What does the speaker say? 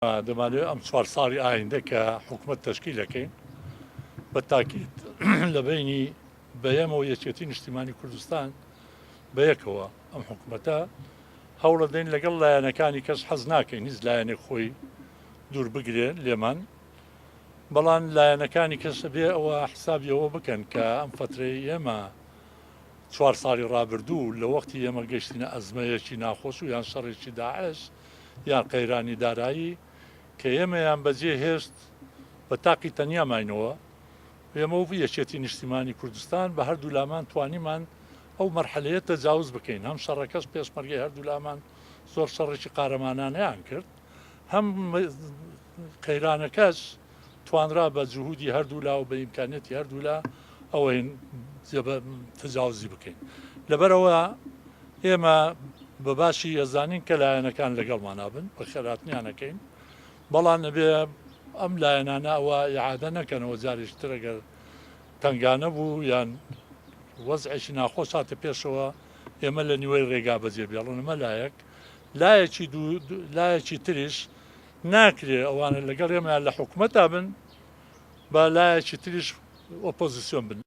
دەمانوێت ئەم 4 ساڵی ئایندە کە حکوومەت تەشکیلەکەین بە تاکید لە بینی بەیەمەوە یەکێتی نیشتیمانی کوردستان بەیەکەوە ئەم حکوومەتە هەوڵە دەین لەگەڵ لایەنەکانی کەس حەز ناکەین هیچ لایەنێک خۆی دوور بگرێن لێمان بەڵام لایەنەکانی کەس بێ ئەوە حسابیەوە بکەن کە ئەم فترەی ئێمە 4 ساڵی ڕابردوو لە وەختی ئێمە گەشتینە ئەزمەیەکی ناخۆش و یان شەڕێکی داعش یان قەیرانی دارایی کە ئێمەیان بەجێ هێشت بە تاقی تەنیاماینەوە ئێمە و یەکێتی نیشتیمانی کوردستان بە هەردوو لامان توانیمان ئەو مەرحەلەیە تەجاوز بکەین هەم شەڕەکەس پێشمەرگەی هەردوو لامان زۆر شەڕێکی قارەمانانەیان کرد هەم قەیرانەکەس توانرا بە جوهودی هەردوو لا و بە ئیمکانێتی هەردوو لا ئەوەین تەجاوزی بکەین لەبەرەوە ئێمە بە باشی ئەزانین کە لایەنەکان لەگەڵمان نابن بە خێراتنیانەکەین بەڵام نەبێ ئەم لایەنانە ئەوە ئیعادە نەکەنەوە جارێکتر ئەگەر تەنگانە بوو یان وەزعێکی ناخۆش هاتە پێشەوە ئێمە لە نیوەی ڕێگا بەجێ بێڵن ئەمە لایەکی تریش ناکرێ ئەوانە لەگەڵ ئێمە لە حکوومەتا بن بە لایەکی تریش ئۆپۆزیسیۆن بن